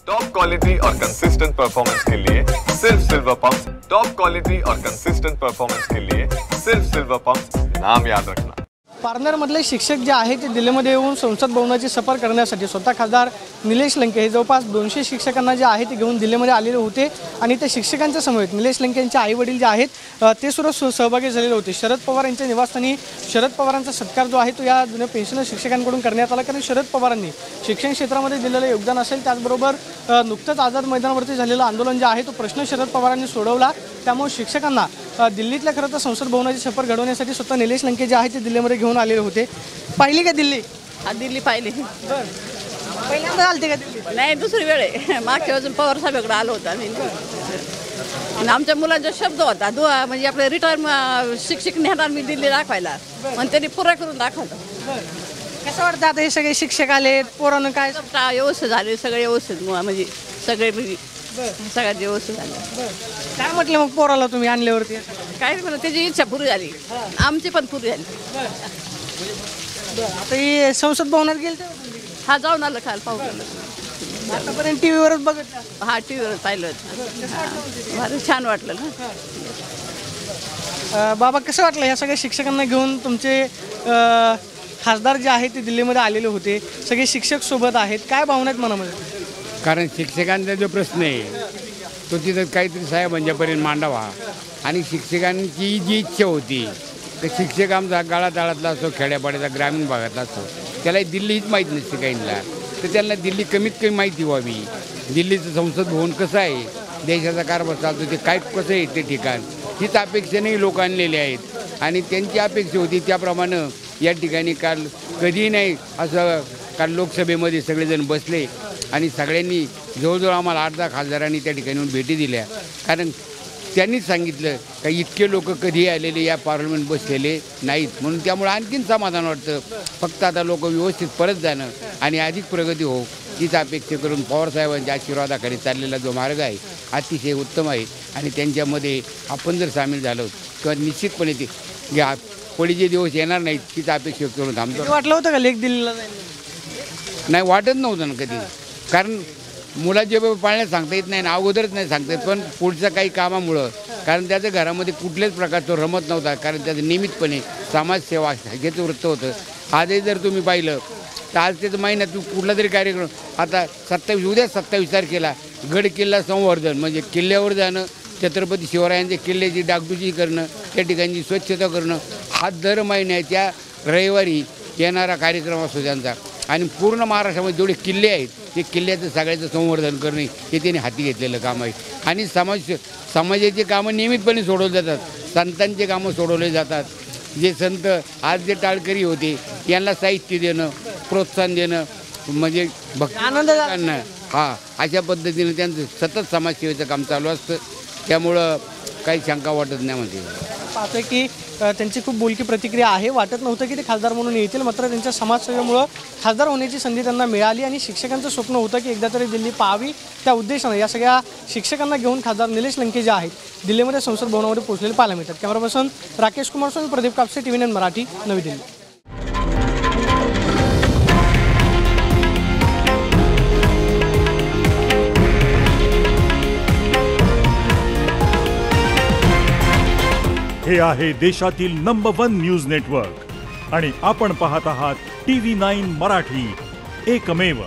Top quality और consistent performance के लिए सिर्फ सिल्वर पंप्स। टॉप क्वालिटी और कंसिस्टेंट परफॉर्मेंस के लिए सिर्फ सिल्वर पंप्स, नाम याद रखना। पारनेरमधले शिक्षक जे आहेत ते दिल्लीमध्ये येऊन संसद भवनाची सफर करण्यासाठी स्वतः खासदार निलेश लंके हे जवळपास 200 शिक्षकांना जे आहे ते घेऊन दिल्लीमध्ये आलेले होते आणि त्या शिक्षकांच्या समवेत निलेश लंके यांचे आई वडील जे आहेत ते सुद्धा सहभागी झालेले होते। शरद पवार यांच्या निवासस्थानी शरद पवारांचा सत्कार जो आहे तो या जुन्या पेन्शनर शिक्षकांकडून करण्यात आला, कारण शरद पवारांनी शिक्षण क्षेत्रामध्ये दिलेलं योगदान असेल, त्याचबरोबर नुकतंच आझाद मैदानावरती झालेलं आंदोलन जे आहे तो प्रश्न शरद पवारांनी सोडवला। त्यामुळे शिक्षकांना दिल्लीतल्या खरं तर संसद भवनाची सफर घडवण्यासाठी स्वतः निलेश लंके जे आहे ते दिल्लीमध्ये घेऊन आलेले होते। पाहिली का दिल्ली? दिल्ली पाहिली। पहिल्यांदा आलते का दिल्ली? नाही, दुसरी वेळ आहे। मागच्या वेळेस पवार साहेबांकडे आलो होतो आम्ही आणि आमच्या मुलांचा शब्द होता म्हणजे आपले रिटायर शिक्षक नेणार मी दिल्ली दाखवायला, पण त्यांनी पुरा करून दाखवलं। कसं वाटतं आता हे सगळे शिक्षक आले, पोरांना काय व्यवस्थित झाले, सगळे व्यवस्थित म्हणजे सगळे सगळ्यात व्यवस्थित झाले। काय म्हटलं मग पोराला तुम्ही आणल्यावरती? काय म्हणलं, त्याची इच्छा पुरी झाली, आमची पण पुरी झाली। आता ही संसद भवनात गेले हा, जाऊन आलं काल पाहू। आतापर्यंत टीव्हीवरच बघितलं? हा, टीव्हीवर पाहिलं होतं, फार छान वाटलं ना। बाबा कसं वाटलं ह्या सगळ्या शिक्षकांना घेऊन? तुमचे खासदार जे आहेत ते दिल्लीमध्ये आलेले होते, सगळे शिक्षक सोबत आहेत, काय भावना आहेत मनामध्ये? कारण शिक्षकांचा जो प्रश्न आहे तो तिथं काहीतरी साहेबांच्यापर्यंत मांडावा आणि शिक्षकांची जी इच्छा होती तर शिक्षक आमचा गाळाताळातला असतो, खेड्यापाड्याचा, ग्रामीण भागातला असतो, त्याला दिल्लीच माहीत नसते काहींना, तर त्यांना दिल्ली कमीत कमी माहिती व्हावी। दिल्लीचं संसद भवन कसं आहे, देशाचा कारभार चालतो ते काय कसं आहे ते ठिकाण, हीच अपेक्षेनेही लोक आणलेले आहेत आणि त्यांची अपेक्षा होती त्याप्रमाणे या ठिकाणी काल कधीही नाही असं काल लोकसभेमध्ये सगळेजण बसले आणि सगळ्यांनी जवळजवळ आम्हाला 8-10 खासदारांनी त्या ठिकाणी येऊन भेटी दिल्या, कारण त्यांनीच सांगितलं का इतके लोक कधी आलेले या पार्लमेंट बसलेले नाहीत म्हणून, त्यामुळे आणखीन समाधान वाटतं। फक्त आता लोक व्यवस्थित परत जाणं आणि अधिक प्रगती हो हीच अपेक्षा करून पवारसाहेबांच्या आशीर्वादाखाली चाललेला जो मार्ग आहे अतिशय उत्तम आहे आणि त्यांच्यामध्ये आपण जर सामील झालो तर निश्चितपणे ते या होळीचे दिवस येणार नाहीत हीच अपेक्षा करून थांबतो। वाटलं होतं का लेख दिल्लीला नाही, वाटत नव्हतं ना कधी, कारण मुलाचे पाळण्यात सांगता येत नाही ना, अगोदरच नाही सांगता येत, पण पुढच्या काही कामामुळं, कारण त्याच्या घरामध्ये कुठल्याच प्रकारचं रमत नव्हता, कारण त्याचं नियमितपणे समाजसेवा ह्याचं वृत्त होतं। आजही जर तुम्ही पाहिलं तर आज त्याचं महिन्यात कुठला तरी कार्यक्रम, आता 27 तारखेला गड किल्ला संवर्धन म्हणजे किल्ल्यावर जाणं, छत्रपती शिवरायांच्या किल्ल्याची डागडुजी करणं, त्या ठिकाणची स्वच्छता करणं, हा दर महिन्याच्या रविवारी येणारा कार्यक्रम असतो त्यांचा आणि पूर्ण महाराष्ट्रामध्ये जेवढे किल्ले आहेत ते किल्ल्याचं सगळ्याचं संवर्धन करणे हे त्यांनी हाती घेतलेलं काम आहे आणि समाजाची कामं नियमितपणे सोडवली जातात, संतांचे कामं सोडवले जातात। जे संत आज जे टाळकरी होते यांना साहित्य देणं, प्रोत्साहन देणं म्हणजे भक्तांना हा अशा पद्धतीने त्यांचं सतत समाजसेवेचं काम चालू असतं, त्यामुळं काही शंका वाटत नाही म्हणजे पाहतोय की त्यांची खूप बोलकी प्रतिक्रिया आहे। वाटत नव्हतं की ते खासदार म्हणून येतील, मात्र त्यांच्या समाजसेवेमुळं खासदार होण्याची संधी त्यांना मिळाली आणि शिक्षकांचं स्वप्न होतं की एकदा तरी दिल्ली पाहावी, त्या उद्देशानं या सगळ्या शिक्षकांना घेऊन खासदार निलेश लंके जे आहेत दिल्लीमध्ये संसद भवनामध्ये पोहोचलेले पाहायला मिळतात। कॅमेरा पर्सन राकेश कुमार स्वामी, प्रदीप कापसे, TV9 मराठी, नवी दिल्ली। हे आहे देशातील नंबर 1 न्यूज नेटवर्क आणि आपण पाहत आहात TV9 मराठी, एकमेव।